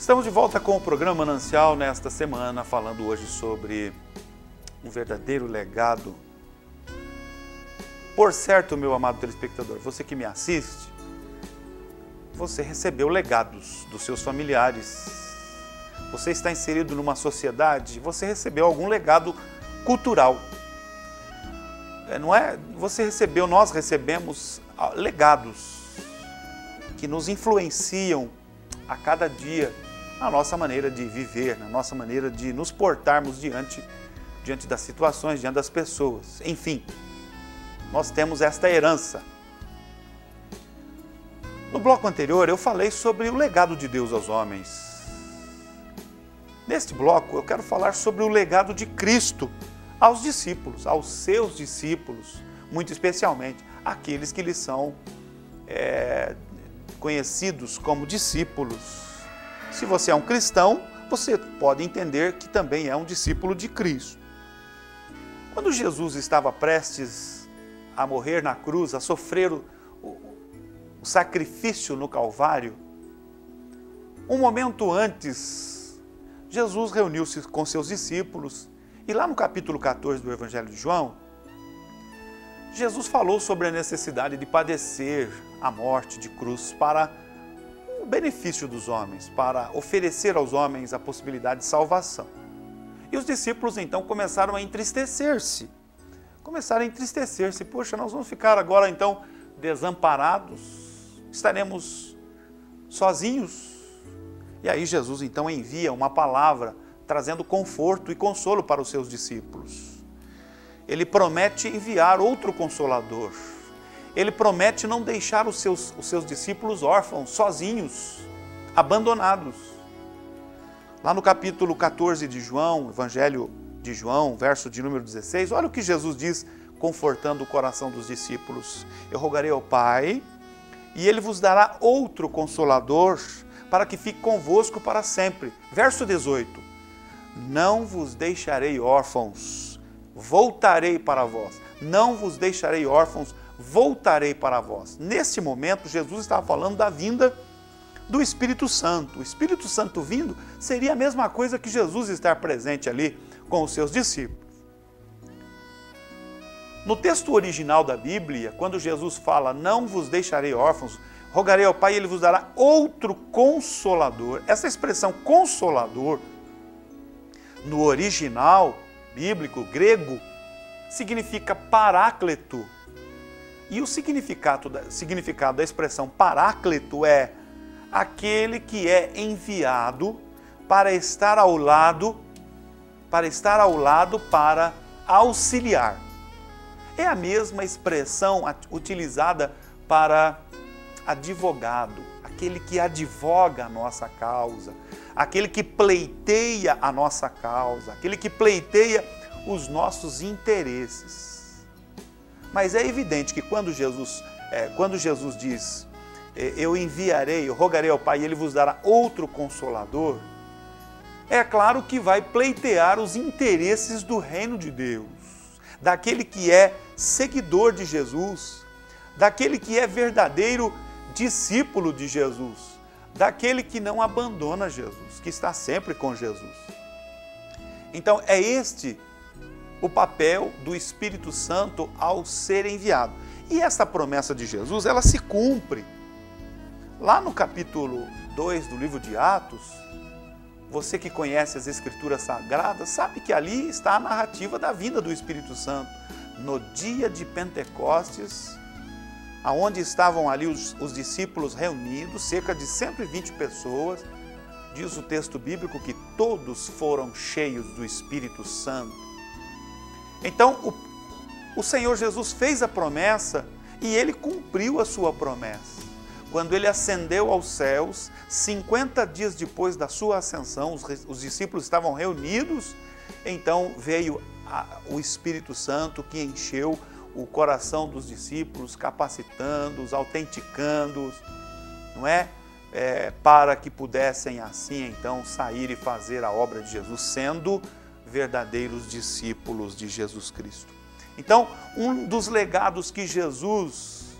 Estamos de volta com o programa Manancial nesta semana, falando hoje sobre um verdadeiro legado. Por certo, meu amado telespectador, você que me assiste, você recebeu legados dos seus familiares. Você está inserido numa sociedade, você recebeu algum legado cultural. Não é? Você recebeu, nós recebemos legados que nos influenciam a cada dia na nossa maneira de viver, na nossa maneira de nos portarmos diante das situações, diante das pessoas. Enfim, nós temos esta herança. No bloco anterior eu falei sobre o legado de Deus aos homens. Neste bloco eu quero falar sobre o legado de Cristo aos discípulos, aos seus discípulos, muito especialmente aqueles que lhes são conhecidos como discípulos. Se você é um cristão, você pode entender que também é um discípulo de Cristo. Quando Jesus estava prestes a morrer na cruz, a sofrer o sacrifício no Calvário, um momento antes, Jesus reuniu-se com seus discípulos e lá no capítulo 14 do Evangelho de João, Jesus falou sobre a necessidade de padecer a morte de cruz para o benefício dos homens, para oferecer aos homens a possibilidade de salvação. E os discípulos então começaram a entristecer-se. Poxa, nós vamos ficar agora então desamparados? Estaremos sozinhos? E aí Jesus então envia uma palavra trazendo conforto e consolo para os seus discípulos. Ele promete enviar outro Consolador. Ele promete não deixar os seus discípulos órfãos, sozinhos, abandonados. Lá no capítulo 14 de João, Evangelho de João, verso de número 16, olha o que Jesus diz, confortando o coração dos discípulos. Eu rogarei ao Pai, e Ele vos dará outro Consolador, para que fique convosco para sempre. Verso 18, não vos deixarei órfãos, voltarei para vós. Não vos deixarei órfãos, voltarei para vós. Nesse momento, Jesus estava falando da vinda do Espírito Santo. O Espírito Santo vindo seria a mesma coisa que Jesus estar presente ali com os seus discípulos. No texto original da Bíblia, quando Jesus fala, não vos deixarei órfãos, rogarei ao Pai e Ele vos dará outro Consolador. Essa expressão Consolador, no original bíblico, grego, significa Paráclito. E o significado da expressão Paráclito é aquele que é enviado para estar ao lado para auxiliar. É a mesma expressão utilizada para advogado, aquele que advoga a nossa causa, aquele que pleiteia a nossa causa, aquele que pleiteia os nossos interesses. Mas é evidente que quando Jesus diz, eu enviarei, eu rogarei ao Pai e Ele vos dará outro Consolador, é claro que vai pleitear os interesses do reino de Deus, daquele que é seguidor de Jesus, daquele que é verdadeiro discípulo de Jesus, daquele que não abandona Jesus, que está sempre com Jesus. Então é este o papel do Espírito Santo ao ser enviado. E essa promessa de Jesus, ela se cumpre. Lá no capítulo 2 do livro de Atos, você que conhece as Escrituras Sagradas, sabe que ali está a narrativa da vinda do Espírito Santo. No dia de Pentecostes, aonde estavam ali os discípulos reunidos, cerca de 120 pessoas, diz o texto bíblico que todos foram cheios do Espírito Santo. Então, o Senhor Jesus fez a promessa e Ele cumpriu a sua promessa. Quando Ele ascendeu aos céus, 50 dias depois da sua ascensão, os discípulos estavam reunidos, então veio o Espírito Santo que encheu o coração dos discípulos, capacitando-os, autenticando-os, não é? Para que pudessem assim então sair e fazer a obra de Jesus, sendo verdadeiros discípulos de Jesus Cristo. Então, um dos legados que Jesus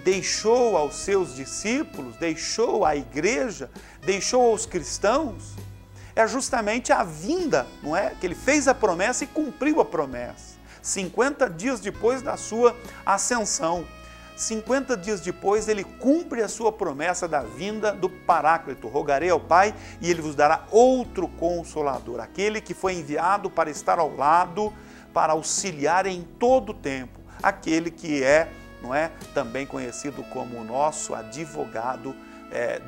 deixou aos seus discípulos, deixou à igreja, deixou aos cristãos, é justamente a vinda, não é? Que ele fez a promessa e cumpriu a promessa. 50 dias depois da sua ascensão, 50 dias depois ele cumpre a sua promessa da vinda do Paráclito. Rogarei ao Pai e ele vos dará outro Consolador, aquele que foi enviado para estar ao lado, para auxiliar em todo o tempo, aquele que é, não é, também conhecido como o nosso advogado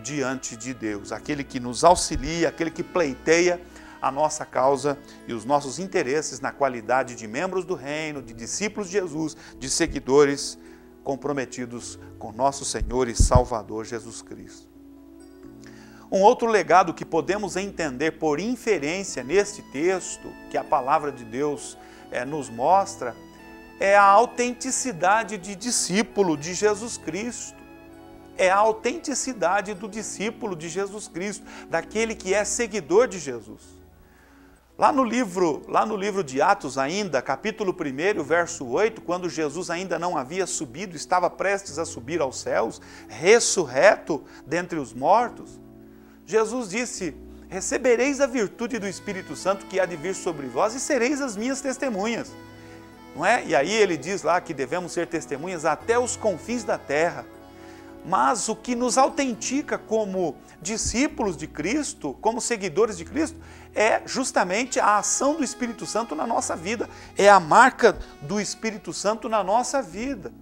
diante de Deus, aquele que nos auxilia, aquele que pleiteia a nossa causa e os nossos interesses na qualidade de membros do reino, de discípulos de Jesus, de seguidores comprometidos com nosso Senhor e Salvador Jesus Cristo. Um outro legado que podemos entender por inferência neste texto, que a palavra de Deus nos mostra, é a autenticidade de discípulo de Jesus Cristo. É a autenticidade do discípulo de Jesus Cristo, daquele que é seguidor de Jesus. Lá no livro de Atos ainda, capítulo 1, verso 8, quando Jesus ainda não havia subido, estava prestes a subir aos céus, ressurreto dentre os mortos, Jesus disse: recebereis a virtude do Espírito Santo que há de vir sobre vós e sereis as minhas testemunhas. Não é? E aí ele diz lá que devemos ser testemunhas até os confins da terra. Mas o que nos autentica como discípulos de Cristo, como seguidores de Cristo, é justamente a ação do Espírito Santo na nossa vida. É a marca do Espírito Santo na nossa vida.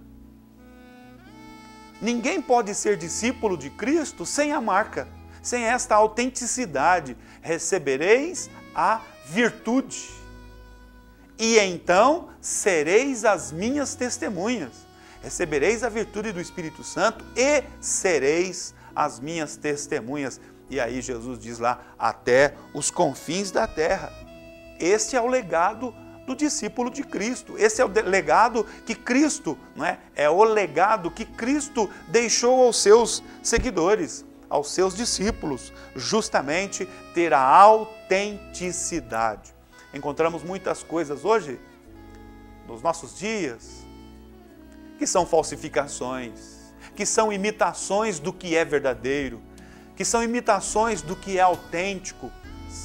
Ninguém pode ser discípulo de Cristo sem a marca, sem esta autenticidade. Recebereis a virtude, e então sereis as minhas testemunhas. Recebereis a virtude do Espírito Santo e sereis as minhas testemunhas. E aí Jesus diz lá, até os confins da terra. Este é o legado do discípulo de Cristo. Esse é o legado que Cristo, não é? É o legado que Cristo deixou aos seus seguidores, aos seus discípulos, justamente ter a autenticidade. Encontramos muitas coisas hoje, nos nossos dias, que são falsificações, que são imitações do que é verdadeiro, que são imitações do que é autêntico,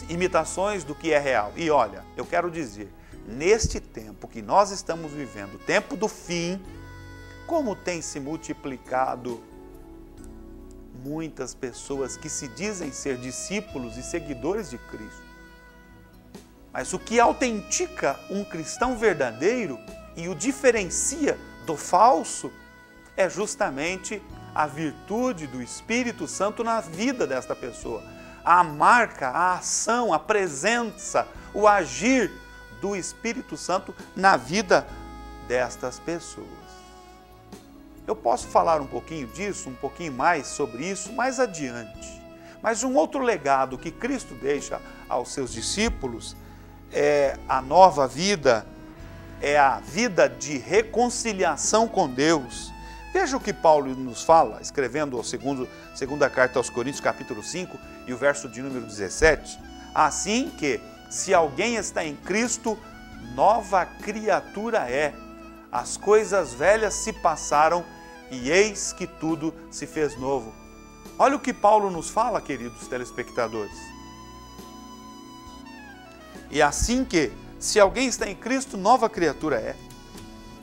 imitações do que é real. E olha, eu quero dizer, neste tempo que nós estamos vivendo, o tempo do fim, como tem se multiplicado muitas pessoas que se dizem ser discípulos e seguidores de Cristo. Mas o que autentica um cristão verdadeiro e o diferencia do falso é justamente a virtude do Espírito Santo na vida desta pessoa. A marca, a ação, a presença, o agir do Espírito Santo na vida destas pessoas. Eu posso falar um pouquinho disso, um pouquinho mais sobre isso mais adiante. Mas um outro legado que Cristo deixa aos seus discípulos é a nova vida, é a vida de reconciliação com Deus. Veja o que Paulo nos fala, escrevendo a segunda carta aos Coríntios, capítulo 5, e o verso de número 17. Assim que, se alguém está em Cristo, nova criatura é. As coisas velhas se passaram e eis que tudo se fez novo. Olha o que Paulo nos fala, queridos telespectadores. E assim que, se alguém está em Cristo, nova criatura é.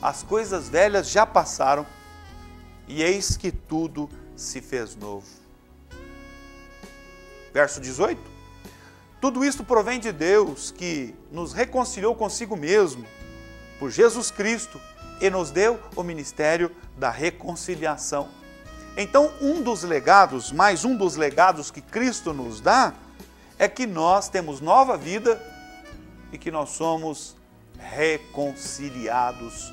As coisas velhas já passaram e eis que tudo se fez novo. Verso 18. Tudo isto provém de Deus, que nos reconciliou consigo mesmo, por Jesus Cristo, e nos deu o ministério da reconciliação. Então, mais um dos legados que Cristo nos dá, é que nós temos nova vida e que nós somos reconciliados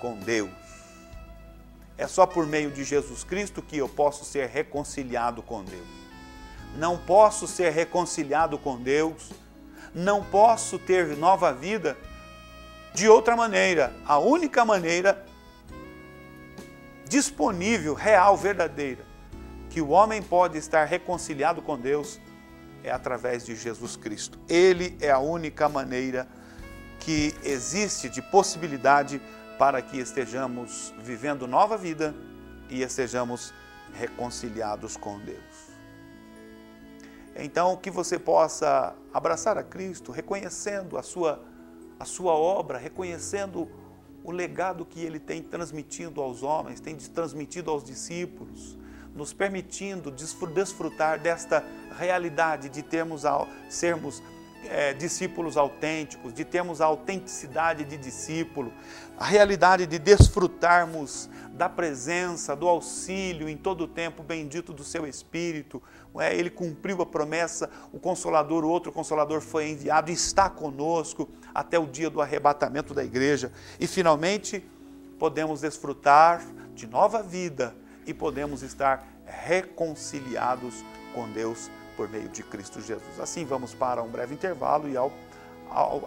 com Deus. É só por meio de Jesus Cristo que eu posso ser reconciliado com Deus. Não posso ser reconciliado com Deus, não posso ter nova vida de outra maneira. A única maneira disponível, real, verdadeira, que o homem pode estar reconciliado com Deus é através de Jesus Cristo. Ele é a única maneira que existe de possibilidade para que estejamos vivendo nova vida e sejamos reconciliados com Deus. Então, que você possa abraçar a Cristo, reconhecendo a sua obra, reconhecendo o legado que Ele tem transmitido aos homens, tem transmitido aos discípulos, nos permitindo desfrutar desta realidade de sermos discípulos autênticos, de termos a autenticidade de discípulo, a realidade de desfrutarmos da presença, do auxílio em todo o tempo bendito do Seu Espírito. Ele cumpriu a promessa, o Consolador, o outro Consolador foi enviado e está conosco até o dia do arrebatamento da igreja. E finalmente podemos desfrutar de nova vida e podemos estar reconciliados com Deus por meio de Cristo Jesus. Assim vamos para um breve intervalo e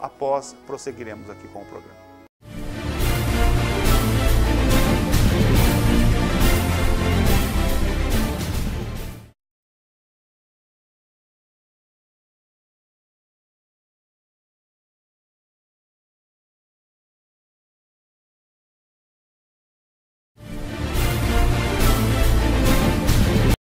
após prosseguiremos aqui com o programa.